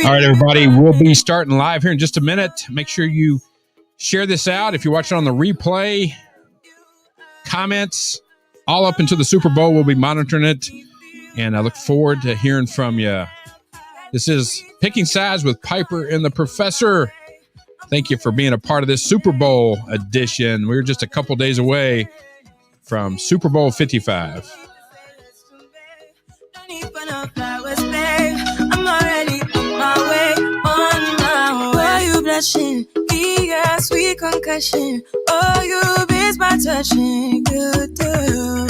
All right, everybody, we'll be starting live here in just a minute. Make sure you share this out. If you're watching on the replay, comments, all up into the Super Bowl. We'll be monitoring it, and I look forward to hearing from you. This is Picking Sides with Piper and the Professor. Thank you for being a part of this Super Bowl edition. We're just a couple days away from Super Bowl 55. Sweet concussion. Oh, you beats my touching. Good girl.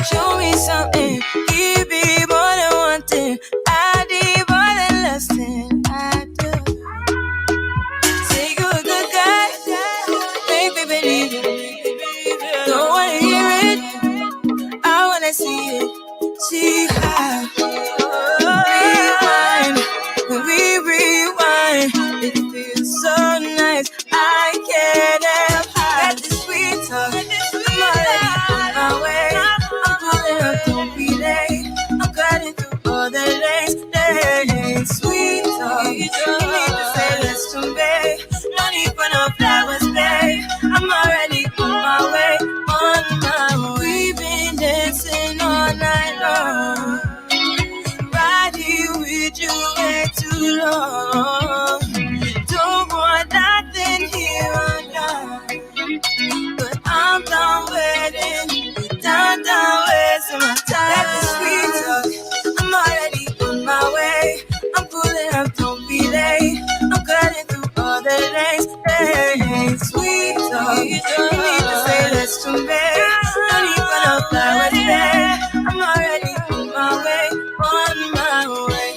Show me something. Give me more than one thing. I need more than less than I do. Say you're a good guy. Make me believe it. Don't wanna hear it. I wanna see it. See how. Rewind. When we rewind, it feels so nice. I can't help had this sweet talk. I'm already on my way. I'm pulling up, don't be late. I'm cutting through all the lanes. Sweet talk. You need to say less to me. No need for no flowers, babe. I'm already on my way. On my way. We've been dancing all night long. Right here with you way too long. Don't want nothing here or now. But I'm done waiting. Done wasting my time. Let the sweet talk. I'm already on my way. I'm pulling up, don't be late. I'm cutting through all the lanes. Sweet talk. You need to say less to me. No need for no flowers, babe. I'm already on my way. On my way.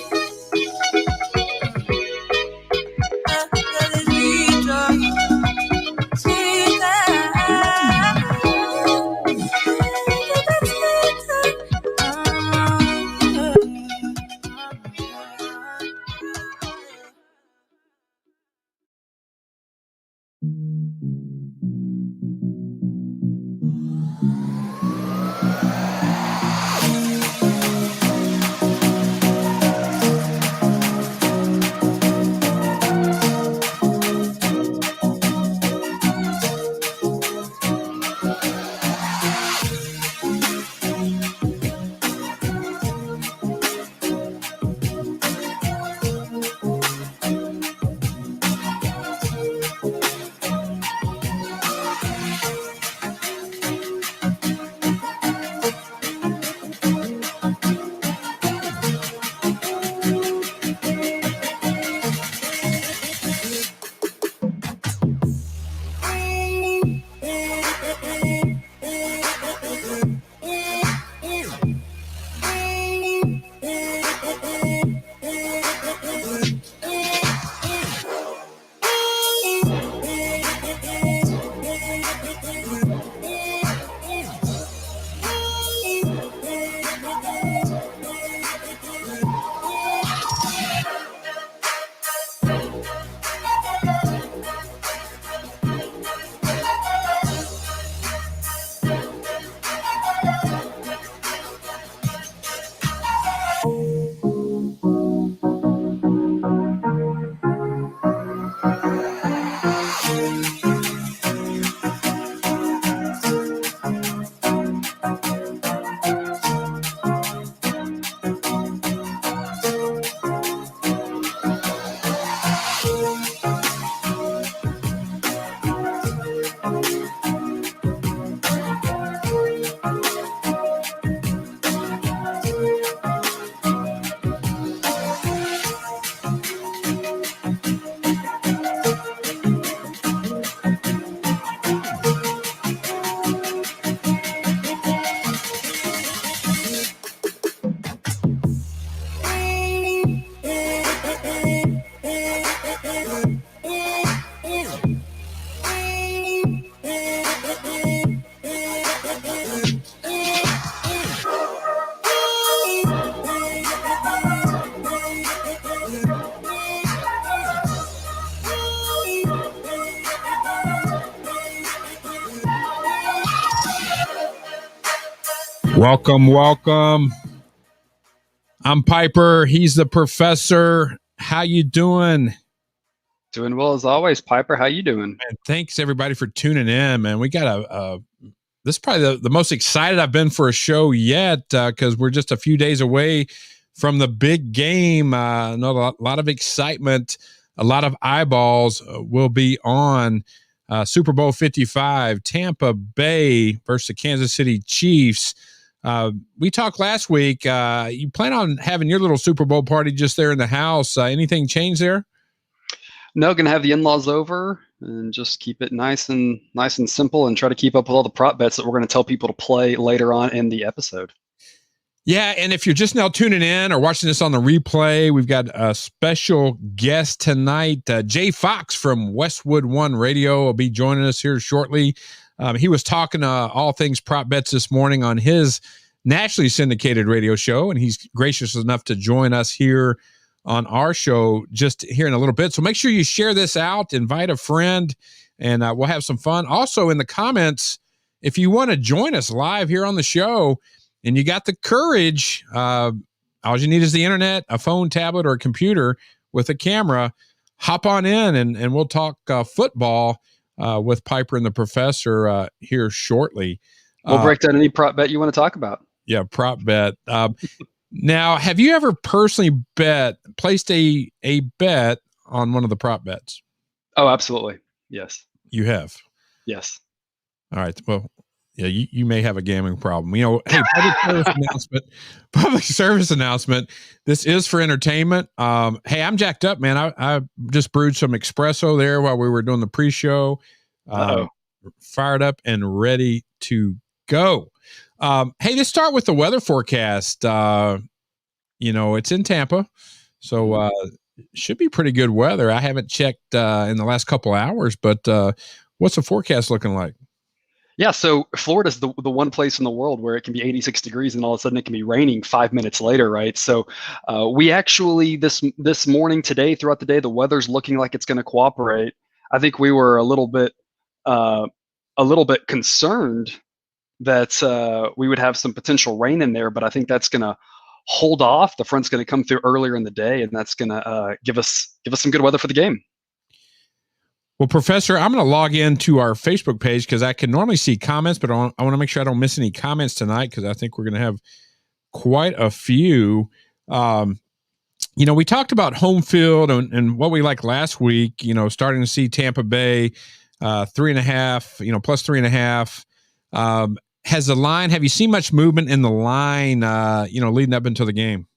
Welcome. I'm Piper. He's the professor. How you doing? Doing well as always, Piper. How you doing? And thanks everybody for tuning in, man. We got this is probably the most excited I've been for a show yet because we're just a few days away from the big game. A lot of excitement, a lot of eyeballs will be on Super Bowl 55, Tampa Bay versus the Kansas City Chiefs. We talked last week. You plan on having your little Super Bowl party just there in the house. Anything change there? No, gonna have the in-laws over and just keep it nice and simple, and try to keep up with all the prop bets that we're going to tell people to play later on in the episode. Yeah, and if you're just now tuning in or watching this on the replay, we've got a special guest tonight. Jay Fox from Westwood One Radio will be joining us here shortly. He was talking all things prop bets this morning on his nationally syndicated radio show, and he's gracious enough to join us here on our show just here in a little bit. So make sure you share this out, invite a friend, and we'll have some fun. Also in the comments, if you want to join us live here on the show and you got the courage, all you need is the internet, a phone, tablet, or a computer with a camera. Hop on in and we'll talk football with Piper and the professor here shortly. We'll break down any prop bet you want to talk about. Yeah, prop bet. Now, have you ever personally placed a bet on one of the prop bets? Oh, absolutely. Yes. You have? Yes. All right. Well, yeah, you may have a gambling problem. Hey, public service announcement. This is for entertainment. Hey, I'm jacked up, man. I just brewed some espresso there while we were doing the pre-show. Fired up and ready to go. Hey, let's start with the weather forecast. It's in Tampa, so should be pretty good weather. I haven't checked in the last couple of hours, but what's the forecast looking like? Yeah, so Florida's the one place in the world where it can be 86 degrees and all of a sudden it can be raining 5 minutes later, right? So we actually this morning, today, throughout the day, the weather's looking like it's going to cooperate. I think we were a little bit concerned that we would have some potential rain in there, but I think that's going to hold off. The front's going to come through earlier in the day, and that's going to give us some good weather for the game. Well, Professor, I'm going to log into our Facebook page because I can normally see comments, but I want to make sure I don't miss any comments tonight because I think we're going to have quite a few. We talked about home field and what we liked last week, starting to see Tampa Bay 3.5, plus 3.5. Have you seen much movement in the line, leading up into the game?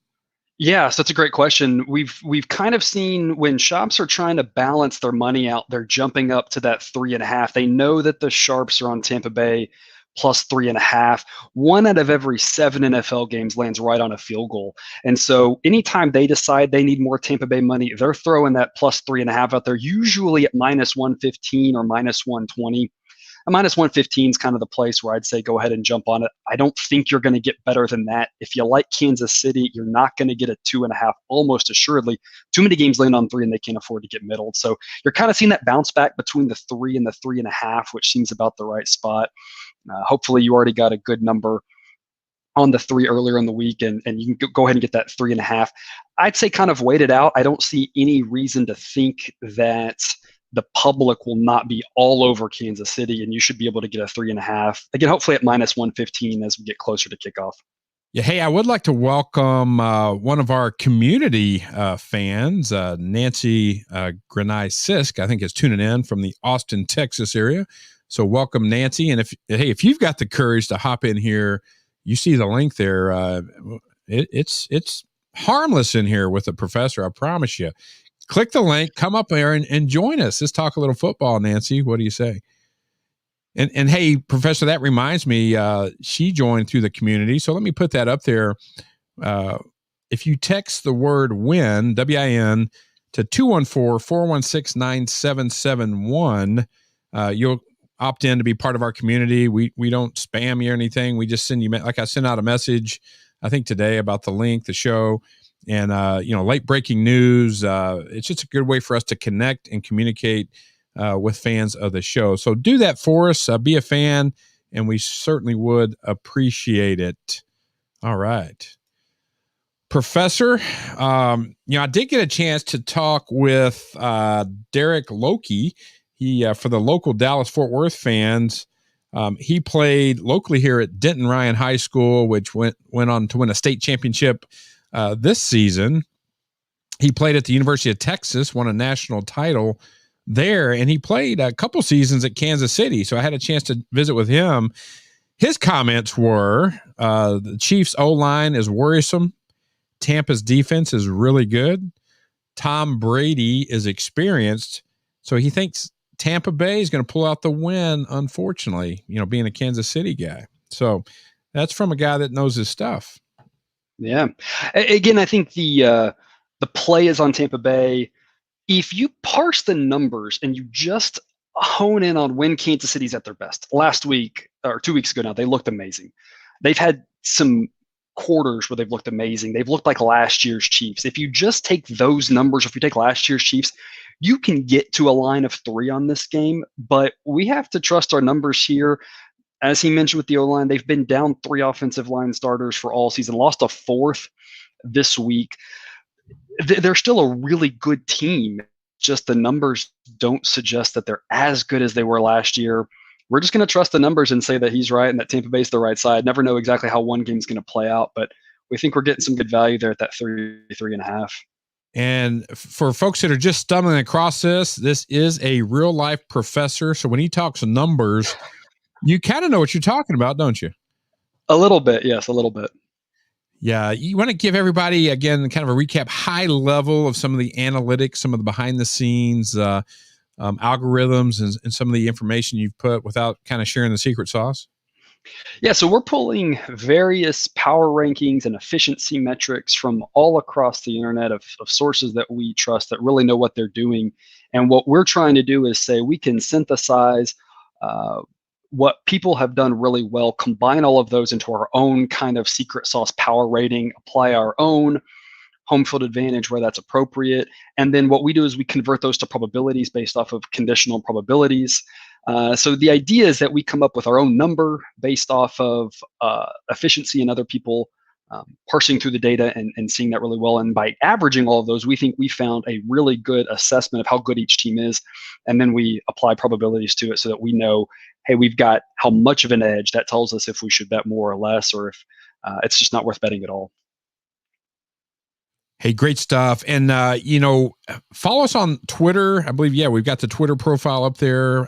Yeah, so that's a great question. We've kind of seen when shops are trying to balance their money out, they're jumping up to that 3.5. They know that the sharps are on Tampa Bay plus 3.5. 1 out of every 7 NFL games lands right on a field goal. And so anytime they decide they need more Tampa Bay money, they're throwing that plus 3.5 out there, usually at minus 115 or minus 120. A minus 115 is kind of the place where I'd say go ahead and jump on it. I don't think you're going to get better than that. If you like Kansas City, you're not going to get a 2.5 almost assuredly. Too many games land on 3 and they can't afford to get middled. So you're kind of seeing that bounce back between the 3 and the 3.5, which seems about the right spot. Hopefully you already got a good number on the 3 earlier in the week, and you can go ahead and get that 3.5. I'd say kind of wait it out. I don't see any reason to think that the public will not be all over Kansas City, and you should be able to get a 3.5. Again, hopefully at minus 115 as we get closer to kickoff. Yeah, hey, I would like to welcome one of our community fans, Nancy Grenai Sisk, I think is tuning in from the Austin, Texas area. So welcome, Nancy. And if you've got the courage to hop in here, you see the link there. It's harmless in here with the professor, I promise you. Click the link, come up there and join us. Let's talk a little football, Nancy. What do you say? And hey, Professor, that reminds me, she joined through the community. So let me put that up there. If you text the word WIN, W-I-N, to 214-416-9771, you'll opt in to be part of our community. We don't spam you or anything. We just send you, like I sent out a message, I think today, about the link, the show. And, late breaking news. It's just a good way for us to connect and communicate with fans of the show. So do that for us. Be a fan, and we certainly would appreciate it. All right. Professor, I did get a chance to talk with Derek Loki. He for the local Dallas-Fort Worth fans, he played locally here at Denton Ryan High School, which went on to win a state championship this season. He played at the University of Texas, won a national title there, and he played a couple seasons at Kansas City. So I had a chance to visit with him. His comments were, the Chiefs' O-line is worrisome. Tampa's defense is really good. Tom Brady is experienced. So he thinks Tampa Bay is going to pull out the win, unfortunately, being a Kansas City guy. So that's from a guy that knows his stuff. Yeah. Again, I think the play is on Tampa Bay. If you parse the numbers and you just hone in on when Kansas City's at their best, last week or 2 weeks ago now, they looked amazing. They've had some quarters where they've looked amazing. They've looked like last year's Chiefs. If you just take those numbers, if you take last year's Chiefs, you can get to a line of 3 on this game, but we have to trust our numbers here. As he mentioned with the O-line, they've been down 3 offensive line starters for all season, lost a 4th this week. They're still a really good team. Just the numbers don't suggest that they're as good as they were last year. We're just going to trust the numbers and say that he's right and that Tampa Bay's the right side. Never know exactly how one game's going to play out, but we think we're getting some good value there at that 3.5. And for folks that are just stumbling across this is a real life professor. So when he talks numbers, you kind of know what you're talking about, don't you? A little bit, yes, a little bit. Yeah, you want to give everybody, again, kind of a recap, high level of some of the analytics, some of the behind the scenes algorithms and some of the information you've put without kind of sharing the secret sauce? Yeah, so we're pulling various power rankings and efficiency metrics from all across the internet of sources that we trust that really know what they're doing. And what we're trying to do is say we can synthesize what people have done really well, combine all of those into our own kind of secret sauce power rating, apply our own home field advantage where that's appropriate. And then what we do is we convert those to probabilities based off of conditional probabilities. So the idea is that we come up with our own number based off of efficiency and other people parsing through the data and seeing that really well. And by averaging all of those, we think we found a really good assessment of how good each team is. And then we apply probabilities to it so that we know, hey, we've got how much of an edge. That tells us if we should bet more or less, or if it's just not worth betting at all. Hey, great stuff. And, follow us on Twitter. I believe, we've got the Twitter profile up there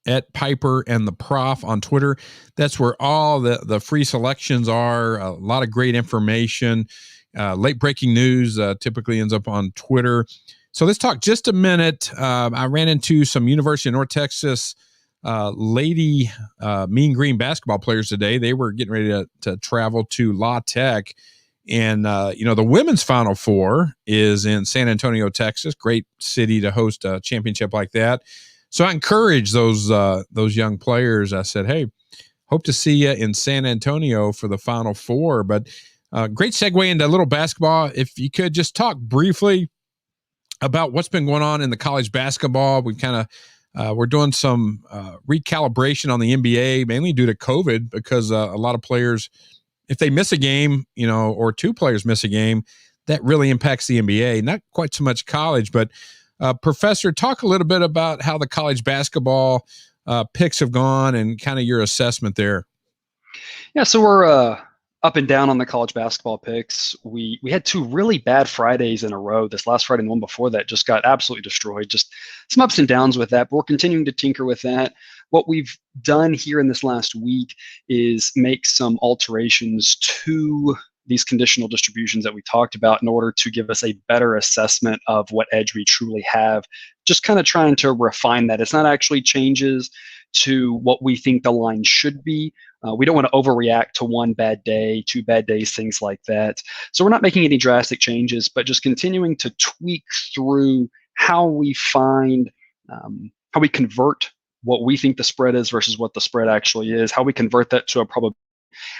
at Piper and the Prof on Twitter. That's where all the free selections are. A lot of great information. Late breaking news typically ends up on Twitter. So let's talk just a minute. I ran into some University of North Texas Lady Mean Green basketball players today. They were getting ready to travel to La Tech. And, the women's Final Four is in San Antonio, Texas. Great city to host a championship like that. So I encourage those young players. I said, hey, hope to see you in San Antonio for the Final Four. But great segue into a little basketball. If you could just talk briefly about what's been going on in the college basketball. We've kind of we're doing some recalibration on the NBA, mainly due to COVID, because a lot of players, if they miss a game, or 2 players miss a game, that really impacts the NBA. Not quite so much college, but Professor, talk a little bit about how the college basketball picks have gone and kind of your assessment there. Yeah, so we're up and down on the college basketball picks. We had 2 really bad Fridays in a row. This last Friday and the one before that just got absolutely destroyed. Just some ups and downs with that, but we're continuing to tinker with that. What we've done here in this last week is make some alterations to these conditional distributions that we talked about in order to give us a better assessment of what edge we truly have. Just kind of trying to refine that. It's not actually changes to what we think the line should be. We don't want to overreact to 1 bad day, 2 bad days, things like that. So we're not making any drastic changes, but just continuing to tweak through how we find, how we convert what we think the spread is versus what the spread actually is, how we convert that to a probability.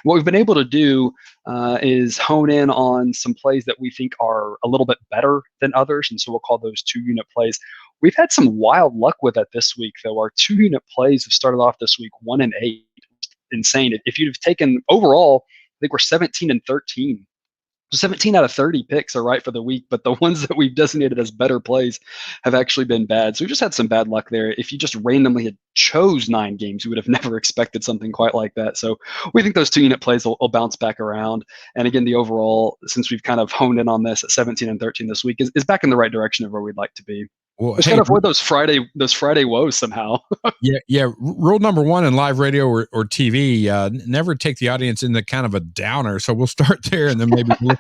What we've been able to do is hone in on some plays that we think are a little bit better than others, and so we'll call those 2-unit plays. We've had some wild luck with that this week, though. Our 2-unit plays have started off this week 1-8. Insane. If you'd have taken overall, I think we're 17-13 So 17 out of 30 picks are right for the week, but the ones that we've designated as better plays have actually been bad. So we just had some bad luck there. If you just randomly had chose 9 games, you would have never expected something quite like that. So we think those 2-unit plays will bounce back around. And again, the overall, since we've kind of honed in on this at 17 and 13 this week, is back in the right direction of where we'd like to be. Well, Just hey, gotta avoid those Friday woes somehow. yeah. Rule number 1 in live radio or TV: never take the audience into kind of a downer. So we'll start there, and then maybe let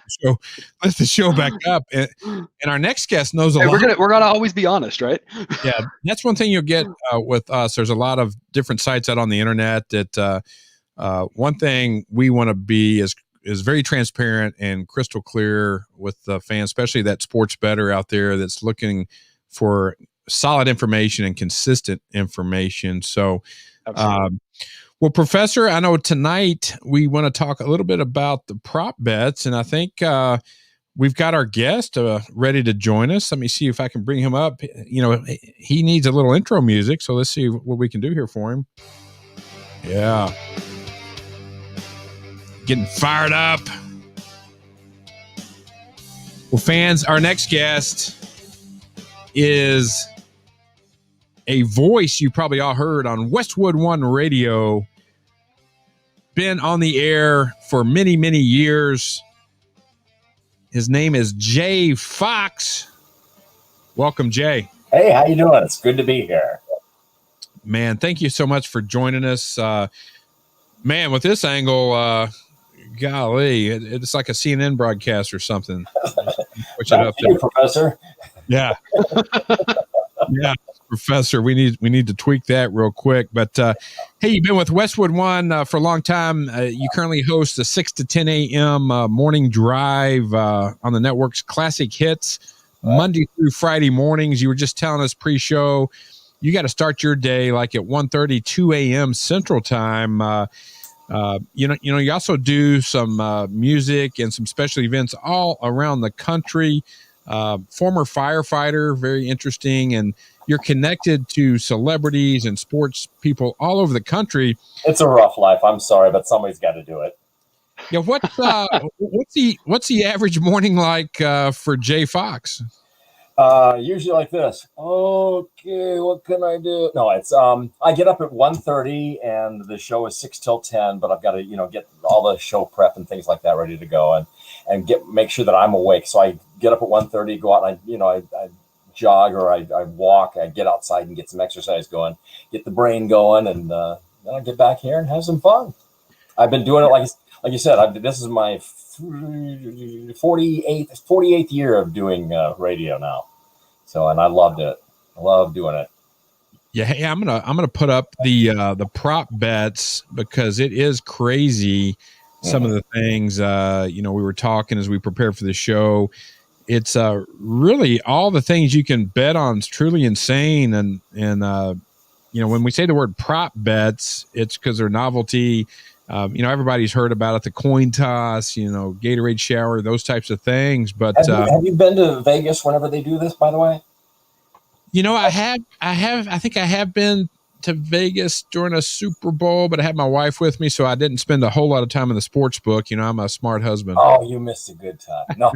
the show back up. And our next guest knows a lot. We're gonna always be honest, right? Yeah, that's one thing you'll get with us. There's a lot of different sites out on the internet that one thing we want to be is very transparent and crystal clear with the fans, especially that sports bettor out there that's looking for solid information and consistent information. So, well, Professor, I know tonight we want to talk a little bit about the prop bets, and I think we've got our guest ready to join us. Let me see if I can bring him up. You know, he needs a little intro music, so let's see what we can do here for him. Yeah. Getting fired up. Well, fans, our next guest is a voice you probably all heard on Westwood One Radio. Been on the air for many, many years. His name is Jay Fox. Welcome, Jay. Hey, how you doing? It's good to be here. Man, thank you so much for joining us. Man, with this angle, golly, it's like a CNN broadcast or something. Push it up there, Professor. Yeah. Yeah, Professor, we need to tweak that real quick. But hey, you've been with Westwood One for a long time. You currently host the 6 to 10 a.m. Morning drive on the network's Classic Hits, Monday through Friday mornings. You were just telling us pre-show you got to start your day like at 1:30, 2 a.m. Central Time. You also do some music and some special events all around the country. Former firefighter, very interesting, and you're connected to celebrities and sports people all over the country. It's a rough life. I'm sorry, but somebody's got to do it. Yeah, what's the average morning like for Jay Fox? Usually like this. Okay, what can I do? No, it's I get up at 1:30 and the show is 6 till 10, but I've got to, get all the show prep and things like that ready to go and make sure that I'm awake. So I get up at 1:30, go out and I jog or I walk, I get outside and get some exercise going, get the brain going, and then I get back here and have some fun. I've been doing it like you said, this is my 48th year of doing radio now. So, and I loved it. I love doing it. Yeah, hey, I'm gonna put up the prop bets because it is crazy. Some of the things we were talking as we prepared for the show. It's really all the things you can bet on is truly insane. And when we say the word prop bets, it's because they're novelty. Everybody's heard about it, the coin toss, Gatorade shower, those types of things. But have you been to Vegas whenever they do this, by the way? I think I have been to Vegas during a Super Bowl, but I had my wife with me, so I didn't spend a whole lot of time in the sports book. I'm a smart husband. Oh, you missed a good time. No,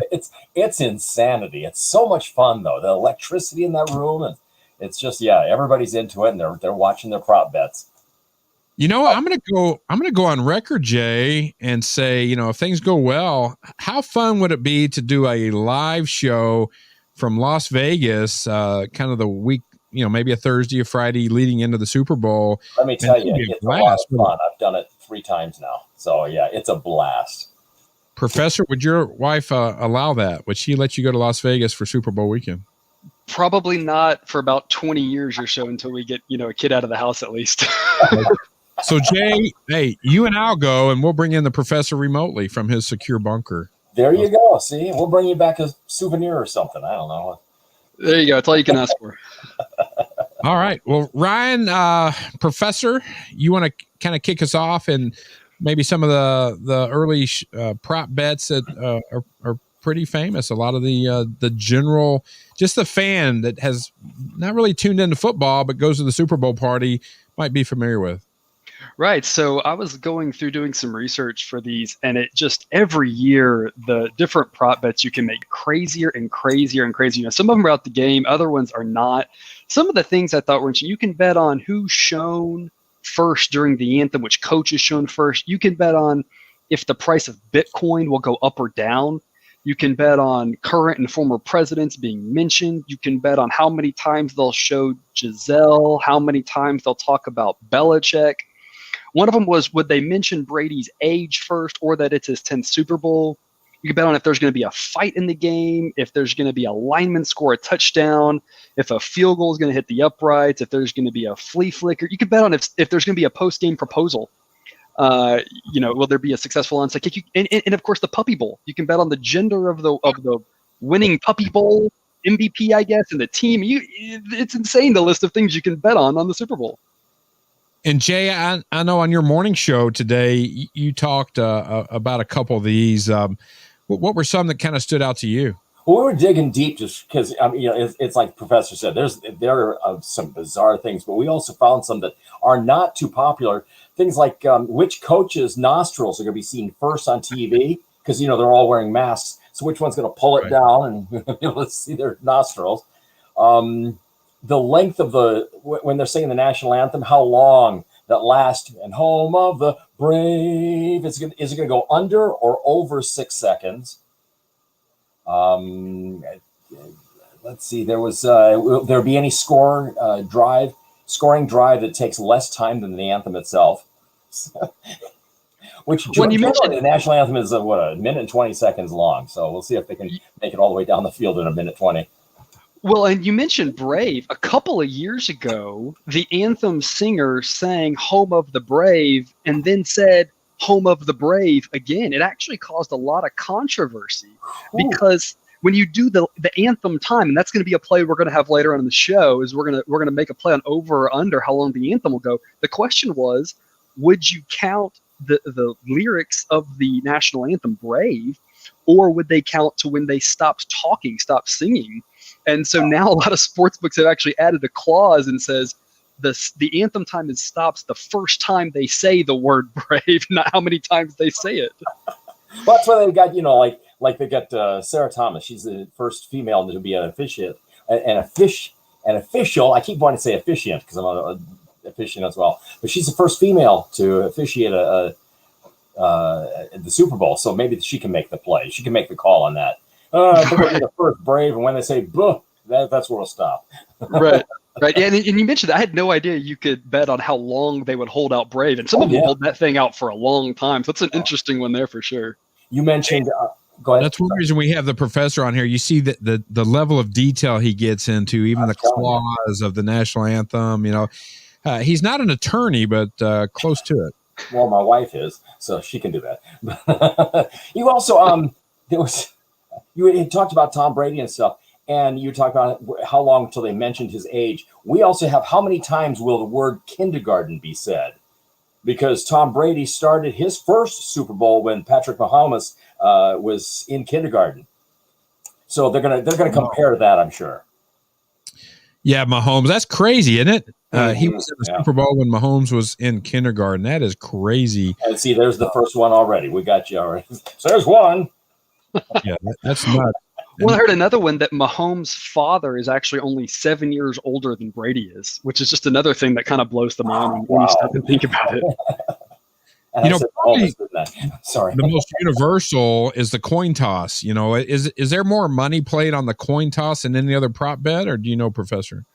it's insanity. It's so much fun though. The electricity in that room, and it's just, everybody's into it and they're watching their prop bets. I'm gonna go on record, Jay, and say, if things go well, how fun would it be to do a live show from Las Vegas, kind of the week, maybe a Thursday or Friday leading into the Super Bowl? Let me tell you, it's a lot of fun. I've done it 3 times now. So it's a blast. Professor, would your wife allow that? Would she let you go to Las Vegas for Super Bowl weekend? Probably not for about 20 years or so until we get, a kid out of the house at least. So, Jay, hey, you and I'll go, and we'll bring in the professor remotely from his secure bunker. There you go. See, we'll bring you back a souvenir or something. I don't know. There you go. That's all you can ask for. All right. Well, Ryan, Professor, you want to kind of kick us off and maybe some of the early prop bets that are pretty famous. A lot of the general, just the fan that has not really tuned into football but goes to the Super Bowl party might be familiar with. Right. So I was going through doing some research for these, and it just every year the different prop bets you can make crazier and crazier and crazier. Now, some of them are out the game, other ones are not. Some of the things I thought were interesting. You can bet on who's shown first during the anthem, which coach is shown first. You can bet on if the price of Bitcoin will go up or down. You can bet on current and former presidents being mentioned. You can bet on how many times they'll show Giselle, how many times they'll talk about Belichick. One of them was, would they mention Brady's age first, or that it's his 10th Super Bowl? You can bet on if there's going to be a fight in the game, if there's going to be a lineman score a touchdown, if a field goal is going to hit the uprights, if there's going to be a flea flicker. You can bet on if there's going to be a post-game proposal. Will there be a successful onside kick? And of course, the Puppy Bowl. You can bet on the gender of the winning Puppy Bowl MVP, I guess, and the team. It's insane, the list of things you can bet on the Super Bowl. And Jay, I know on your morning show today, you talked about a couple of these. What were some that kind of stood out to you? Well, we were digging deep just because, it's like the professor said, there are some bizarre things, but we also found some that are not too popular. Things like which coach's nostrils are going to be seen first on TV, because, they're all wearing masks. So which one's going to pull it down and let's see their nostrils. The length of when they're singing the national anthem, how long that last and home of the brave, is it going to go under or over 6 seconds? Let's see, will there be any scoring drive that takes less time than the anthem itself? Which when you mentioned the national anthem is a minute and 20 seconds long. So we'll see if they can make it all the way down the field in a minute 20. Well, and you mentioned Brave. A couple of years ago, the anthem singer sang Home of the Brave and then said Home of the Brave again. It actually caused a lot of controversy because when you do the anthem time, and that's going to be a play we're going to have later on in the show, is we're going to make a play on over or under how long the anthem will go. The question was, would you count the lyrics of the national anthem Brave, or would they count to when they stopped talking, stopped singing? And so now a lot of sports books have actually added a clause and says the anthem time stops the first time they say the word brave, not how many times they say it. Well, that's why they got, like they got Sarah Thomas. She's the first female to be an official. I keep wanting to say officiant because I'm an officiant as well. But she's the first female to officiate the Super Bowl. So maybe she can make the play. She can make the call on that. The first brave, and when they say "buh," that's where we'll stop. Right. Yeah, and you mentioned that. I had no idea you could bet on how long they would hold out Brave, and some of them hold that thing out for a long time. So it's an interesting one there for sure. You mentioned. Go ahead. That's one reason we have the professor on here. You see that the level of detail he gets into, even the clause of the national anthem. He's not an attorney, but close to it. Well, my wife is, so she can do that. You also you had talked about Tom Brady and stuff, and you talked about how long until they mentioned his age. We also have how many times will the word kindergarten be said? Because Tom Brady started his first Super Bowl when Patrick Mahomes was in kindergarten. So they're gonna compare that, I'm sure. Yeah, Mahomes. That's crazy, isn't it? He was in the Super Bowl when Mahomes was in kindergarten. That is crazy. And see, there's the first one already. We got you already. So there's one. Yeah, that's nuts. Well, I heard another one that Mahomes' father is actually only 7 years older than Brady is, which is just another thing that kind of blows the mind when you stop and think about it. Probably sorry. The most universal is the coin toss. Is there more money played on the coin toss than any other prop bet, or do you know, Professor?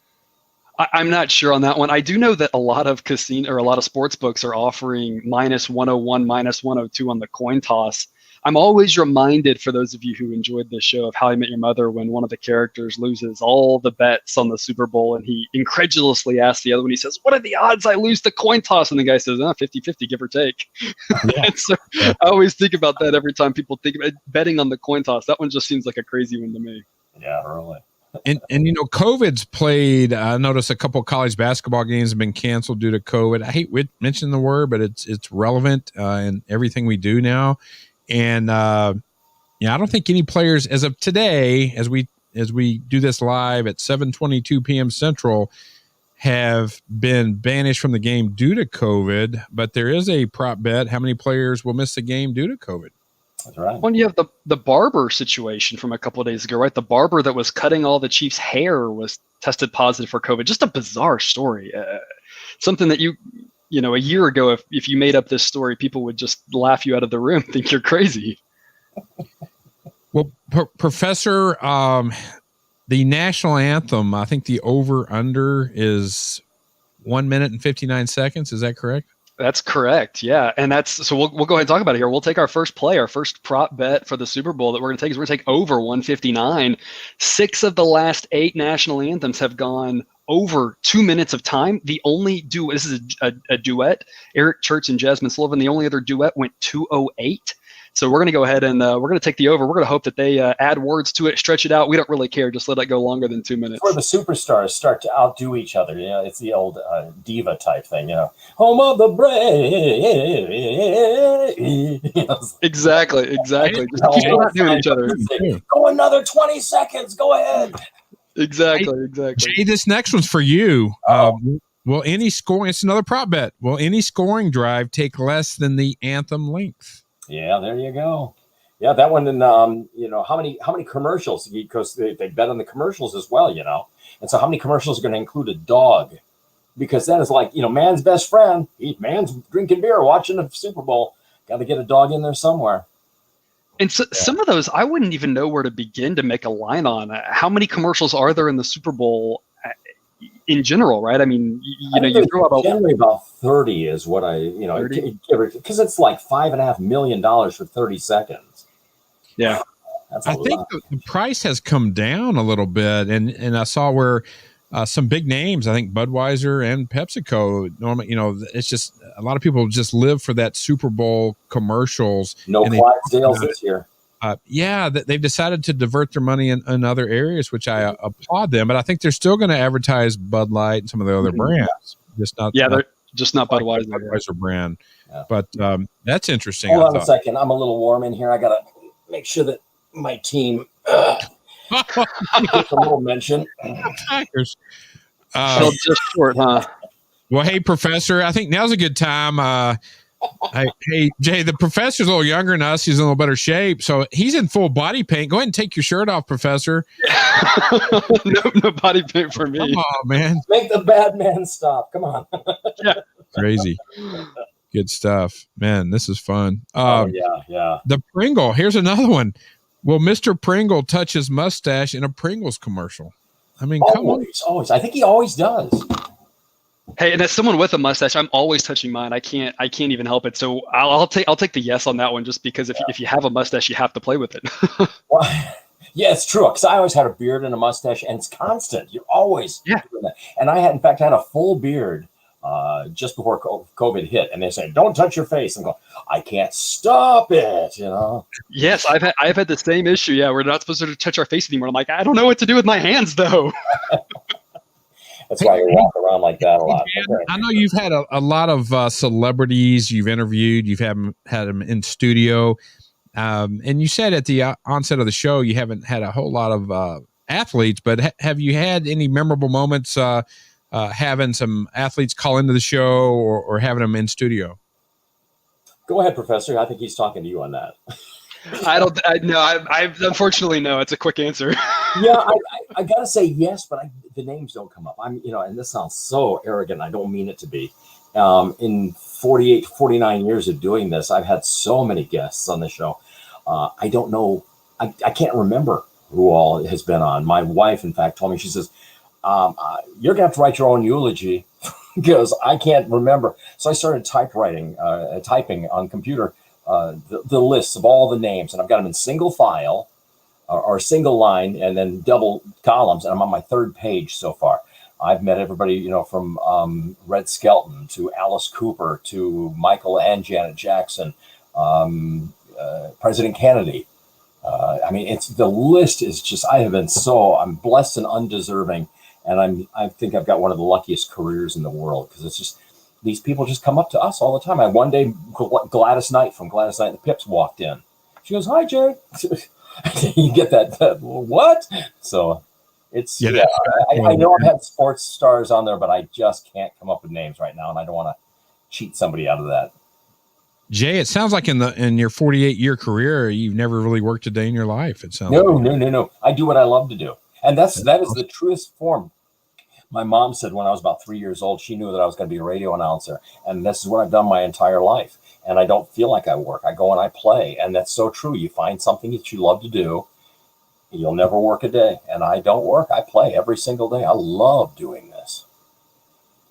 I'm not sure on that one. I do know that a lot of a lot of sports books are offering minus 101, minus 102 on the coin toss. I'm always reminded, for those of you who enjoyed this show, of How I Met Your Mother, when one of the characters loses all the bets on the Super Bowl and he incredulously asks the other one, he says, "What are the odds I lose the coin toss?" And the guy says, 50-50, give or take. Yeah. So I always think about that every time people think about betting on the coin toss. That one just seems like a crazy one to me. Yeah, really. And COVID's played. I noticed a couple of college basketball games have been canceled due to COVID. I hate mentioning the word, but it's relevant in everything we do now. And I don't think any players, as of today, as we do this live at 7:22 p.m. Central, have been banished from the game due to COVID, but there is a prop bet. How many players will miss the game due to COVID? That's right. When you have the barber situation from a couple of days ago, right? The barber that was cutting all the Chiefs' hair was tested positive for COVID. Just a bizarre story. Something that you know, a year ago, if you made up this story, people would just laugh you out of the room, think you're crazy. Well, Professor, the national anthem, I think the over-under is 1 minute and 59 seconds. Is that correct? That's correct. Yeah. And so we'll go ahead and talk about it here. We'll take our first play, our first prop bet for the Super Bowl that we're going to take is we're going to take over 159. 6 of the last 8 national anthems have gone over 2 minutes of time. The only this is a duet, Eric Church and Jasmine Sullivan. The only other duet went 2:08. So we're going to go ahead and we're going to take the over. We're going to hope that they add words to it, stretch it out. We don't really care. Just let it go longer than 2 minutes. Where the superstars start to outdo each other. You know, it's the old diva type thing. You know, home of the brave. Exactly. Just keep outdoing each other. Go another 20 seconds. Go ahead. Exactly. Jay, this next one's for you. Will any scoring? It's another prop bet. Will any scoring drive take less than the anthem length? Yeah, there you go. Yeah, that one. And you know, how many commercials? Because they bet on the commercials as well. You know, and so how many commercials are going to include a dog? Because that is like, you know, man's best friend. Man's drinking beer, watching the Super Bowl. Got to get a dog in there somewhere. And so, some of those, I wouldn't even know where to begin to make a line on. How many commercials are there in the Super Bowl in general, right? I mean, you know, you throw out generally about 30 is what I, you know, because it's like $5.5 million for 30 seconds. Yeah. I think the price has come down a little bit, and I saw where some big names, I think Budweiser and PepsiCo, normally, you know, it's just a lot of people just live for that Super Bowl commercials. No Clydesdales this year. Yeah, they've decided to divert their money in other areas, which I applaud them. But I think they're still going to advertise Bud Light and some of the other brands. They're just not Budweiser. Budweiser brand. Yeah. But that's interesting. Hold on a second. I'm a little warm in here. I got to make sure that my team gets a little mention. Just short, huh? Well, hey, Professor, I think now's a good time. Hey, Jay, the professor's a little younger than us. He's in a little better shape. So he's in full body paint. Go ahead and take your shirt off, Professor. No body paint for me. Come on, man. Make the bad man stop. Come on. Yeah. Crazy. Good stuff. Man, this is fun. Yeah. The Pringle. Here's another one. Will Mr. Pringle touch his mustache in a Pringles commercial? I mean, come on. Always. I think he always does. Hey, and as someone with a mustache, I'm always touching mine. I can't even help it. So I'll take the yes on that one, just because if you have a mustache, you have to play with it. Well, yeah, it's true. Because I always had a beard and a mustache, and it's constant. You're always doing that. And I had a full beard just before COVID hit, and they said, "Don't touch your face." I'm going, I can't stop it. You know. Yes, I've had the same issue. Yeah, we're not supposed to touch our face anymore. I'm like, I don't know what to do with my hands though. That's why you walk around like that a lot. I know you've had a lot of celebrities you've interviewed. You've had them in studio. And you said at the onset of the show, you haven't had a whole lot of athletes, but have you had any memorable moments having some athletes call into the show or having them in studio? Go ahead, Professor. I think he's talking to you on that. I unfortunately no. It's a quick answer. Yeah, I gotta say yes, but the names don't come up. And this sounds so arrogant. I don't mean it to be. In 48, 49 years of doing this, I've had so many guests on the show. I don't know. I can't remember who all has been on. My wife, in fact, told me, she says, you're gonna have to write your own eulogy because I can't remember. So I started typing on computer. The lists of all the names, and I've got them in single file or single line and then double columns, and I'm on my 3rd page so far. I've met everybody, you know, from Red Skelton to Alice Cooper to Michael and Janet Jackson, President Kennedy. I mean, the list is just, I'm blessed and undeserving, and I think I've got one of the luckiest careers in the world, because it's just, these people just come up to us all the time. One day, Gladys Knight from Gladys Knight and the Pips walked in. She goes, "Hi, Jay." You get that what? So, It's Yeah, I know I've had sports stars on there, but I just can't come up with names right now, and I don't want to cheat somebody out of that. Jay, it sounds like in your 48-year career, you've never really worked a day in your life. It sounds No. I do what I love to do, and that is the truest form. My mom said when I was about 3 years old, she knew that I was going to be a radio announcer, and this is what I've done my entire life. And I don't feel like I work. I go and I play, and that's so true. You find something that you love to do, you'll never work a day. And I don't work. I play every single day. I love doing this.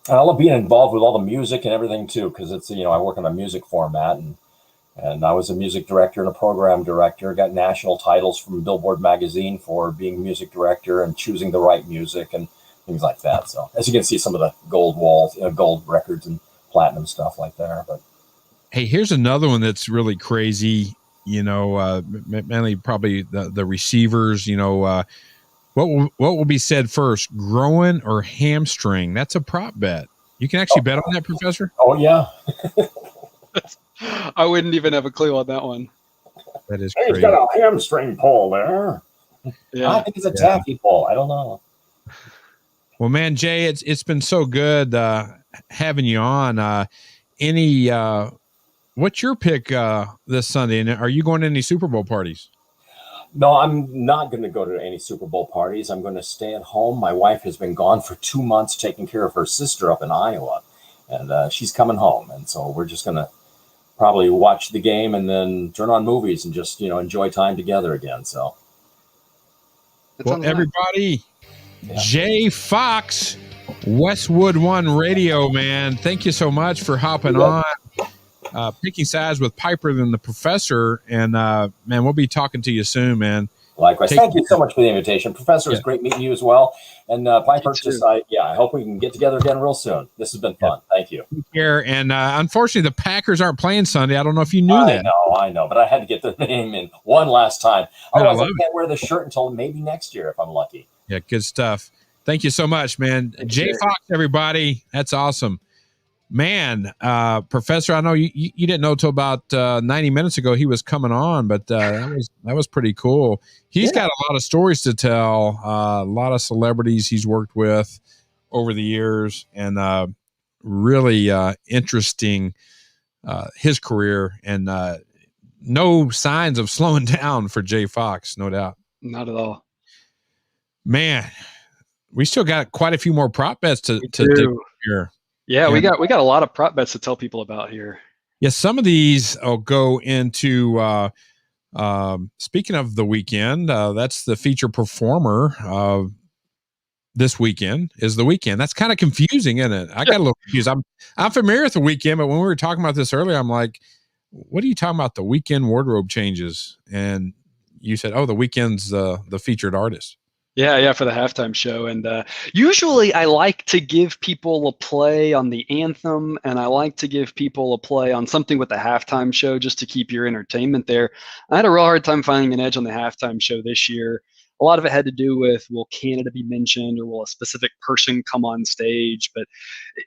And I love being involved with all the music and everything too, because it's, I work on a music format, and I was a music director and a program director, got national titles from Billboard magazine for being music director and choosing the right music and things like that. So as you can see, some of the gold walls, gold records and platinum stuff like that. But hey, here's another one that's really crazy. Mainly probably the receivers. What will be said first, groin or hamstring? That's a prop bet. You can actually bet on that, Professor. Oh yeah. I wouldn't even have a clue on that one. That is crazy. He's got a hamstring pull there. Yeah. I think it's a taffy pull. I don't know. Well, man, Jay, it's been so good having you on. What's your pick this Sunday? And are you going to any Super Bowl parties? No, I'm not going to go to any Super Bowl parties. I'm going to stay at home. My wife has been gone for 2 months taking care of her sister up in Iowa, and she's coming home. And so we're just going to probably watch the game and then turn on movies and just, enjoy time together again. So, well, everybody, Jay Fox, Westwood One Radio, man, thank you so much for hopping on. Picking sides with Piper and the Professor, and man, we'll be talking to you soon, man. Likewise. Thank you so much for the invitation, Professor. It was great meeting you as well, and Piper. I hope we can get together again real soon. This has been fun. Thank you. Take care. And unfortunately, the Packers aren't playing Sunday. I don't know if you knew that. I know, but I had to get their name in one last time. Otherwise, I can't wear the shirt until maybe next year if I'm lucky. Yeah, good stuff. Thank you so much, man. Jay Fox, everybody. That's awesome. Man, Professor, I know you didn't know till about 90 minutes ago he was coming on, but that was pretty cool. He's got a lot of stories to tell, a lot of celebrities he's worked with over the years, and really interesting his career, and no signs of slowing down for Jay Fox, no doubt. Not at all. Man, we still got quite a few more prop bets to do here. Yeah, we got a lot of prop bets to tell people about here. Yeah, some of these will go into speaking of the weekend, that's the feature performer this weekend is the weekend. That's kind of confusing, isn't it? I got a little confused. I'm familiar with the weekend, but when we were talking about this earlier, I'm like, what are you talking about? The weekend wardrobe changes. And you said, oh, the weekend's the featured artist. Yeah, for the halftime show. And usually I like to give people a play on the anthem, and I like to give people a play on something with the halftime show just to keep your entertainment there. I had a real hard time finding an edge on the halftime show this year. A lot of it had to do with, will Canada be mentioned, or will a specific person come on stage? But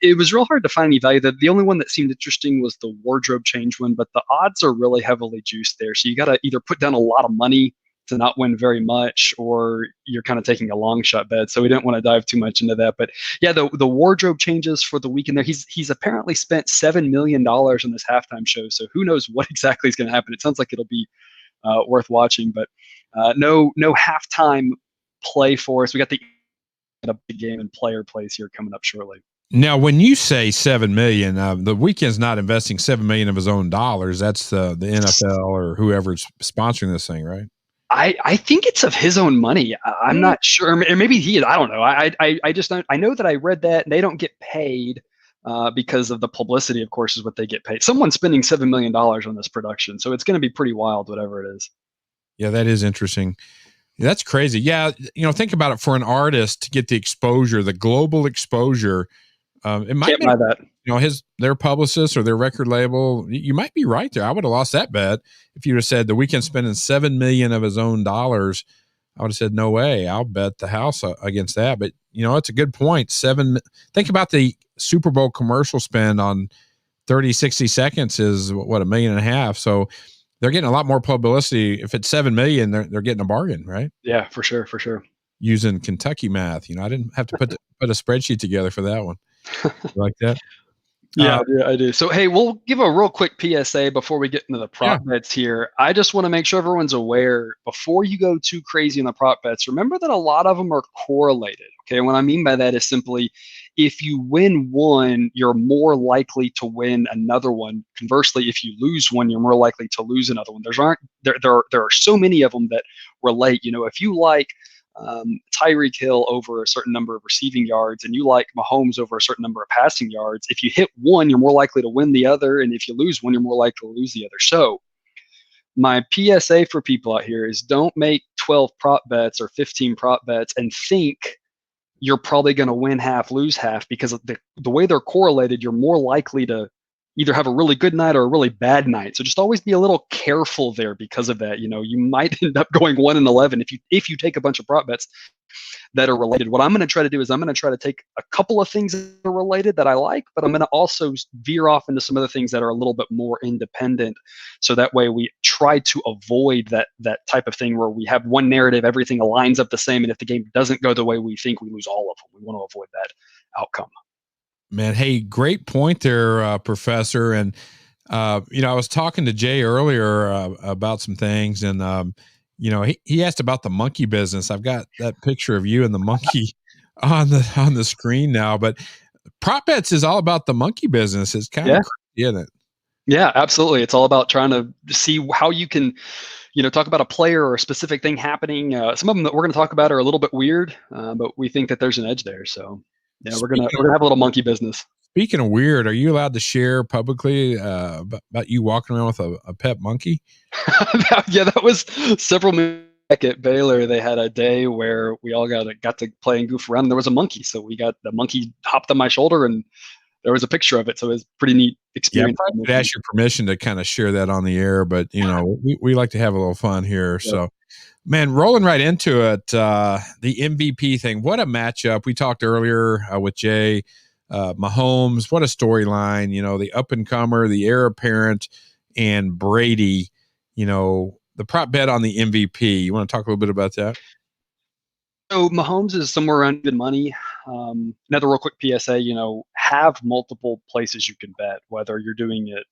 it was real hard to find any value. The only one that seemed interesting was the wardrobe change one, but the odds are really heavily juiced there. So you got to either put down a lot of money to not win very much, or you're kind of taking a long shot bet. So we didn't want to dive too much into that. But yeah, the wardrobe changes for the weekend there. He's apparently spent $7 million on this halftime show. So who knows what exactly is going to happen. It sounds like it'll be worth watching, but no halftime play for us. We got a big game and player plays here coming up shortly. Now, when you say $7 million, the weekend's not investing $7 million of his own dollars. That's the NFL or whoever's sponsoring this thing, right? I think it's of his own money. I'm not sure, or maybe he is. I don't know. I just don't. I know that I read that they don't get paid because of the publicity. Of course, is what they get paid. Someone's spending $7 million on this production, so it's going to be pretty wild, whatever it is. Yeah, that is interesting. That's crazy. Yeah, think about it. For an artist to get the exposure, the global exposure, it might be that. Their publicist or their record label. You might be right there. I would have lost that bet if you'd have said the weekend spending $7 million of his own dollars. I would have said no way. I'll bet the house against that. But it's a good point. Think about the Super Bowl commercial spend on 30, 60 seconds is what, $1.5 million. So they're getting a lot more publicity. If it's $7 million, they're getting a bargain, right? Yeah, for sure. using Kentucky math. I didn't have to put a spreadsheet together for that one. You like that? Yeah, I do. So, hey, we'll give a real quick PSA before we get into the prop bets here. I just want to make sure everyone's aware before you go too crazy on the prop bets, remember that a lot of them are correlated. Okay. And what I mean by that is simply if you win one, you're more likely to win another one. Conversely, if you lose one, you're more likely to lose another one. There are so many of them that relate. If you like Tyreek Hill over a certain number of receiving yards and you like Mahomes over a certain number of passing yards, if you hit one, you're more likely to win the other. And if you lose one, you're more likely to lose the other. So my PSA for people out here is don't make 12 prop bets or 15 prop bets and think you're probably going to win half, lose half, because of the way they're correlated, you're more likely to either have a really good night or a really bad night. So just always be a little careful there because of that. You might end up going 1-11 if you take a bunch of prop bets that are related. What I'm going to try to do is I'm going to try to take a couple of things that are related that I like, but I'm going to also veer off into some other things that are a little bit more independent. So that way we try to avoid that type of thing where we have one narrative, everything aligns up the same. And if the game doesn't go the way we think, we lose all of them. We want to avoid that outcome. Man, hey, great point there, Professor. And, I was talking to Jay earlier about some things, and, he asked about the monkey business. I've got that picture of you and the monkey on the screen now, but prop bets is all about the monkey business. It's kind of crazy, isn't it? Yeah, absolutely. It's all about trying to see how you can, talk about a player or a specific thing happening. Some of them that we're going to talk about are a little bit weird, but we think that there's an edge there. So yeah, we're gonna have a little monkey business. Speaking of weird, are you allowed to share publicly about you walking around with a pet monkey? Yeah, that was several minutes back at Baylor. They had a day where we all got to play and goof around. And there was a monkey, so the monkey hopped on my shoulder, and there was a picture of it. So it was a pretty neat experience. Yeah, I would ask your permission to kind of share that on the air, but we like to have a little fun here. Yeah. So. Man, rolling right into it, the MVP thing. What a matchup. We talked earlier with Jay, Mahomes. What a storyline. The up-and-comer, the heir apparent, and Brady. The prop bet on the MVP. You want to talk a little bit about that? So Mahomes is somewhere around even money. Another real quick PSA, have multiple places you can bet, whether you're doing it,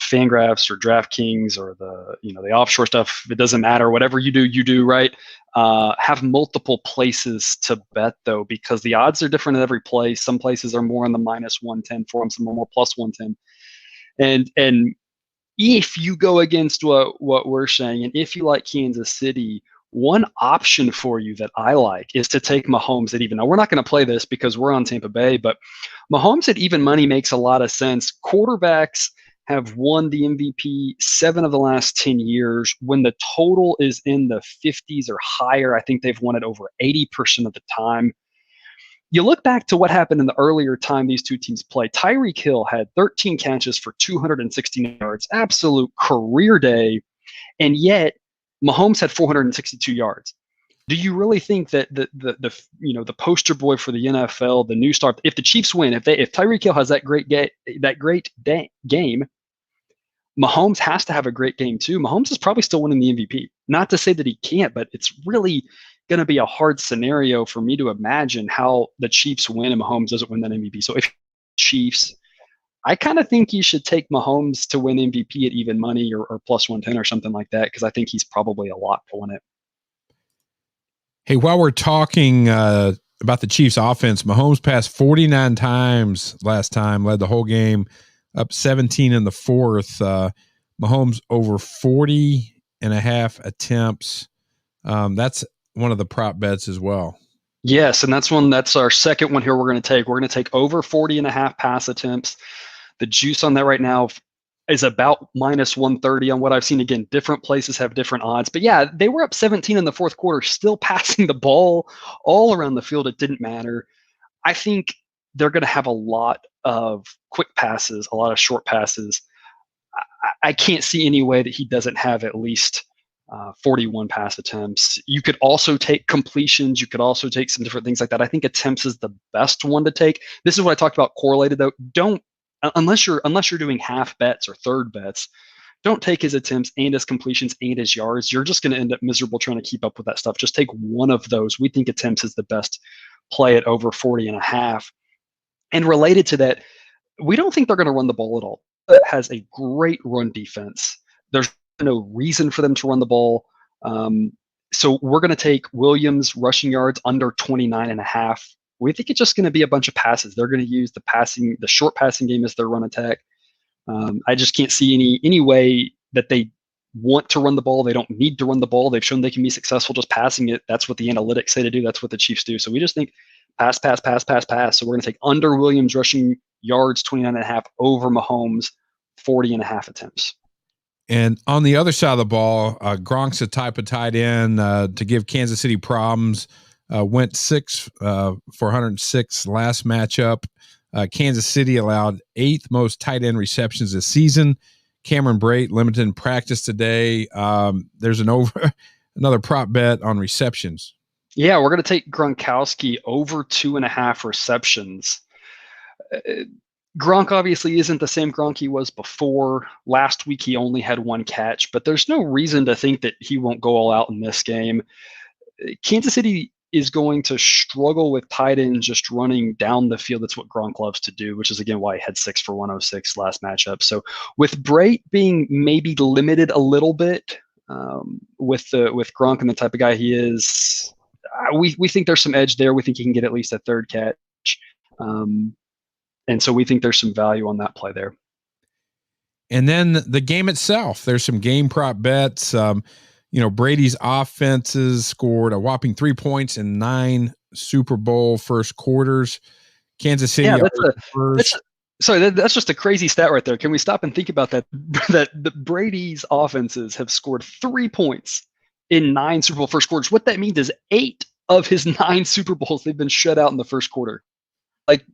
Fangraphs or DraftKings or the offshore stuff. It doesn't matter. Whatever you do, right? Have multiple places to bet though, because the odds are different at every place. Some places are more on the -110 for them, some are more +110. And if you go against what we're saying, and if you like Kansas City, one option for you that I like is to take Mahomes at even. Now, we're not going to play this because we're on Tampa Bay, but Mahomes at even money makes a lot of sense. Quarterbacks have won the MVP 7 of the last 10 years. When the total is in the 50s or higher, I think they've won it over 80% of the time. You look back to what happened in the earlier time these two teams played. Tyreek Hill had 13 catches for 216 yards, absolute career day, and yet Mahomes had 462 yards. Do you really think that the poster boy for the NFL, the new star, if the Chiefs win, if Tyreek Hill has that great game, Mahomes has to have a great game too. Mahomes is probably still winning the MVP. Not to say that he can't, but it's really going to be a hard scenario for me to imagine how the Chiefs win and Mahomes doesn't win that MVP. So if Chiefs, I kind of think you should take Mahomes to win MVP at even money or +110 or something like that, because I think he's probably a lot to win it. Hey, while we're talking about the Chiefs offense, Mahomes passed 49 times last time, led the whole game, up 17 in the fourth. Mahomes over 40.5 attempts. That's one of the prop bets as well. Yes, and that's our second one here we're going to take. We're going to take over 40.5 pass attempts. The juice on that right now is about -130 on what I've seen. Again, different places have different odds. But yeah, they were up 17 in the fourth quarter, still passing the ball all around the field. It didn't matter. I think they're going to have a lot of quick passes, a lot of short passes. I can't see any way that he doesn't have at least 41 pass attempts. You could also take completions. You could also take some different things like that. I think attempts is the best one to take. This is what I talked about correlated though. Unless you're doing half bets or third bets, don't take his attempts and his completions and his yards. You're just going to end up miserable trying to keep up with that stuff. Just take one of those. We think attempts is the best play at over 40.5. And related to that, we don't think they're going to run the ball at all. It has a great run defense. There's no reason for them to run the ball. So we're going to take Williams rushing yards under 29.5. We think it's just going to be a bunch of passes. They're going to use the short passing game as their run attack. I just can't see any way that they want to run the ball. They don't need to run the ball. They've shown they can be successful just passing it. That's what the analytics say to do. That's what the Chiefs do. So we just think pass, pass, pass, pass, pass. So we're going to take under Williams rushing yards 29.5 over Mahomes 40.5 attempts. And on the other side of the ball, Gronk's the type of tight end to give Kansas City problems. Went 6 for 106 last matchup. Kansas City allowed 8th most tight end receptions this season. Cameron Brate limited in practice today. There's another prop bet on receptions. Yeah, we're going to take Gronkowski over 2.5 receptions. Gronk obviously isn't the same Gronk he was before. Last week he only had 1 catch, but there's no reason to think that he won't go all out in this game. Kansas City is going to struggle with tight ends just running down the field. That's what Gronk loves to do, which is, again, why he had 6 for 106 last matchup. So with Brate being maybe limited a little bit with Gronk and the type of guy he is, we think there's some edge there. We think he can get at least a 3rd catch. And so we think there's some value on that play there. And then the game itself, there's some game prop bets. Brady's offenses scored a whopping 3 points in 9 Super Bowl first quarters. Kansas City. Yeah, that's just a crazy stat right there. Can we stop and think about that? That the Brady's offenses have scored 3 points in 9 Super Bowl first quarters. What that means is 8 of his 9 Super Bowls, they've been shut out in the first quarter. Like,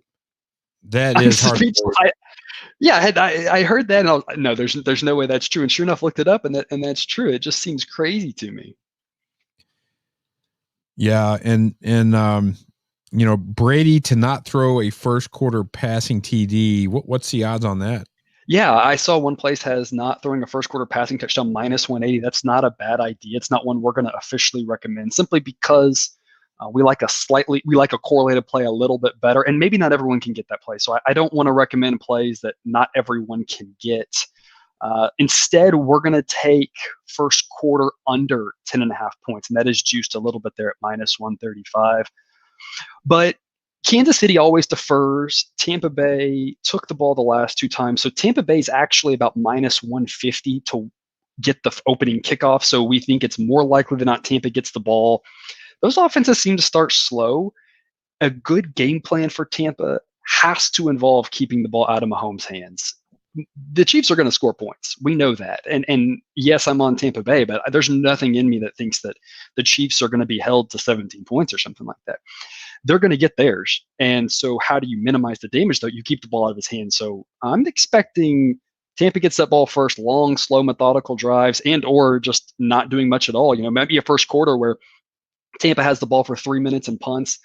that is hard. I heard that, and I was, no, there's no way that's true. And sure enough, looked it up, and that's true. It just seems crazy to me. Yeah, and Brady to not throw a first quarter passing TD. What's the odds on that? Yeah, I saw one place has not throwing a first quarter passing touchdown -180. That's not a bad idea. It's not one we're going to officially recommend, simply because we like a correlated play a little bit better, and maybe not everyone can get that play. So I don't want to recommend plays that not everyone can get. Instead, we're going to take first quarter under 10.5 points, and that is juiced a little bit there at -135. But Kansas City always defers. Tampa Bay took the ball the last 2 times. So Tampa Bay is actually about -150 to get the opening kickoff. So we think it's more likely than not Tampa gets the ball. Those offenses seem to start slow. A good game plan for Tampa has to involve keeping the ball out of Mahomes' hands. The Chiefs are going to score points. We know that. And yes, I'm on Tampa Bay, but there's nothing in me that thinks that the Chiefs are going to be held to 17 points or something like that. They're going to get theirs. And so how do you minimize the damage, though? You keep the ball out of his hands. So I'm expecting Tampa gets that ball first, long, slow, methodical drives, and or just not doing much at all. Maybe a first quarter where Tampa has the ball for 3 minutes and punts.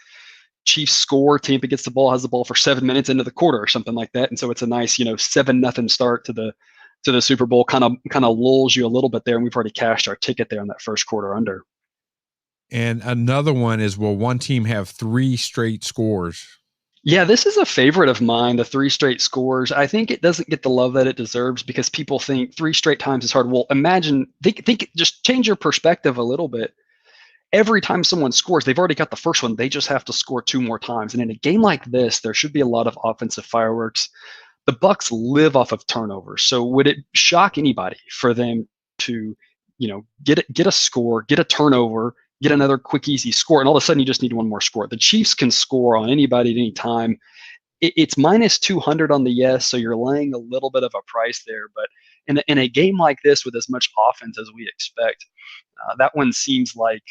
Chiefs score. Tampa gets the ball, has the ball for 7 minutes into the quarter or something like that. And so it's a nice, 7-0 start to the Super Bowl. Kind of lulls you a little bit there, and we've already cashed our ticket there on that first quarter under. And another one is, will one team have 3 straight scores? Yeah, this is a favorite of mine, the 3 straight scores. I think it doesn't get the love that it deserves because people think 3 straight times is hard. Well, imagine, think, just change your perspective a little bit. Every time someone scores, they've already got the first one. They just have to score 2 more times. And in a game like this, there should be a lot of offensive fireworks. The Bucs live off of turnovers. So would it shock anybody for them to, get a score, get a turnover, get another quick, easy score, and all of a sudden you just need 1 more score? The Chiefs can score on anybody at any time. It's -200 on the yes, so you're laying a little bit of a price there. But in a game like this with as much offense as we expect, that one seems like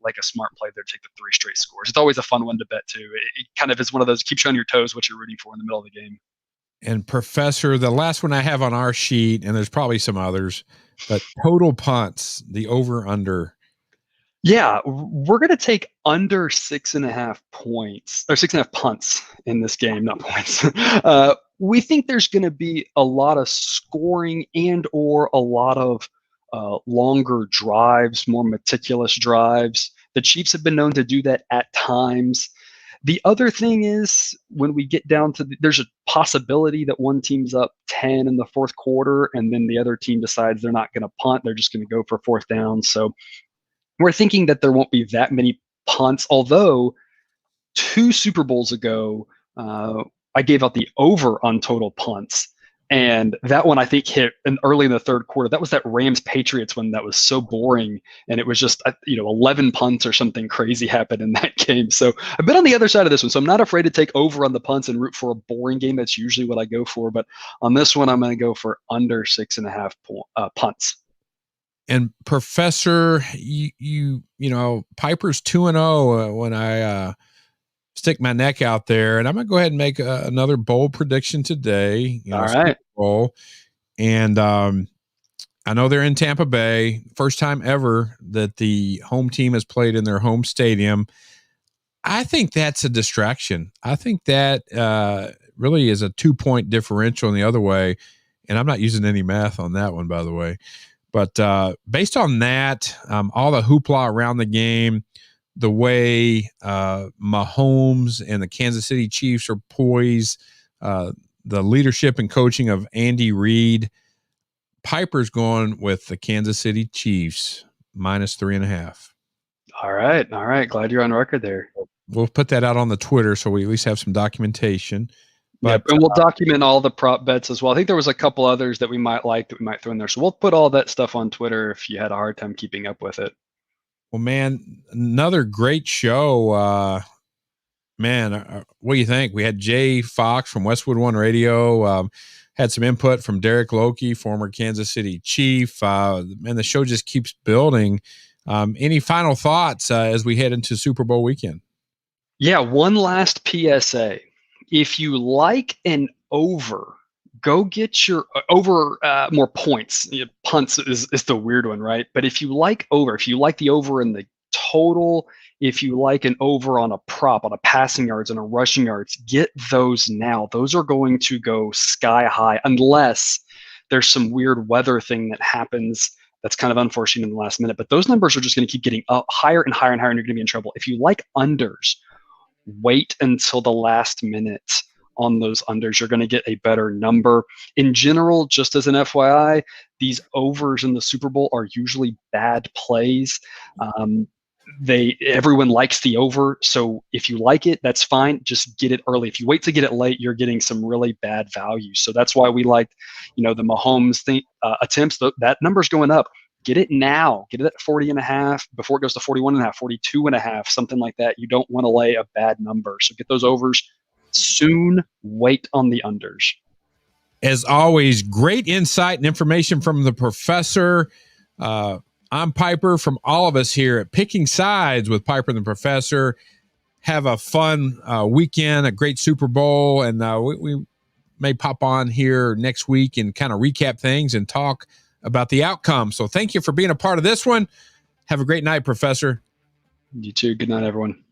a smart play there to take the 3 straight scores. It's always a fun one to bet too. It kind of is one of those keeps you on your toes what you're rooting for in the middle of the game. And Professor, the last one I have on our sheet, and there's probably some others, but total punts, the over-under. Yeah, we're going to take under 6.5 points or 6.5 punts in this game, not points. We think there's going to be a lot of scoring and or a lot of longer drives, more meticulous drives. The Chiefs have been known to do that at times. The other thing is when we get down to there's a possibility that one team's up 10 in the fourth quarter and then the other team decides they're not going to punt. They're just going to go for fourth down. So we're thinking that there won't be that many punts, although 2 Super Bowls ago, I gave out the over on total punts. And that one I think hit early in the third quarter. That was that Rams Patriots one that was so boring. And it was just, 11 punts or something crazy happened in that game. So I've been on the other side of this one. So I'm not afraid to take over on the punts and root for a boring game. That's usually what I go for. But on this one, I'm going to go for under 6.5 punts. And Professor, you know, Piper's 2-0 when I stick my neck out there, and I'm gonna go ahead and make another bold prediction today. All right. Bowl. And I know they're in Tampa Bay. First time ever that the home team has played in their home stadium. I think that's a distraction. I think that really is a 2-point differential in the other way. And I'm not using any math on that one, by the way. But based on that, all the hoopla around the game, the way Mahomes and the Kansas City Chiefs are poised, the leadership and coaching of Andy Reid, Piper's going with the Kansas City Chiefs -3.5. All right. Glad you're on record there. We'll put that out on the Twitter so we at least have some documentation. But, and we'll document all the prop bets as well. I think there was a couple others that we might like that we might throw in there. So we'll put all that stuff on Twitter if you had a hard time keeping up with it. Well, man, another great show. What do you think? We had Jay Fox from Westwood One Radio, had some input from Derek Loki, former Kansas City Chief, and the show just keeps building. Any final thoughts as we head into Super Bowl weekend? Yeah, one last PSA. If you like an over, go get your over more points. Punts is the weird one, right? But if you like the over in the total, if you like an over on a prop, on a passing yards and a rushing yards, get those now. Those are going to go sky high unless there's some weird weather thing that happens that's kind of unforeseen in the last minute. But those numbers are just going to keep getting up higher and higher and higher, and you're going to be in trouble. If you like unders, wait until the last minute on those unders. You're going to get a better number. In general, just as an FYI, these overs in the Super Bowl are usually bad plays. Everyone likes the over, so if you like it, that's fine. Just get it early. If you wait to get it late, you're getting some really bad value. So that's why we like, the Mahomes attempts. That number's going up. Get it now. Get it at 40.5 before it goes to 41.5, 42.5, something like that. You don't want to lay a bad number. So get those overs soon. Wait on the unders. As always, great insight and information from the professor. I'm Piper. From all of us here at Picking Sides with Piper and the Professor. Have a fun weekend, a great Super Bowl, and we may pop on here next week and kind of recap things and talk about the outcome. So thank you for being a part of this one. Have a great night, Professor. You too. Good night, everyone.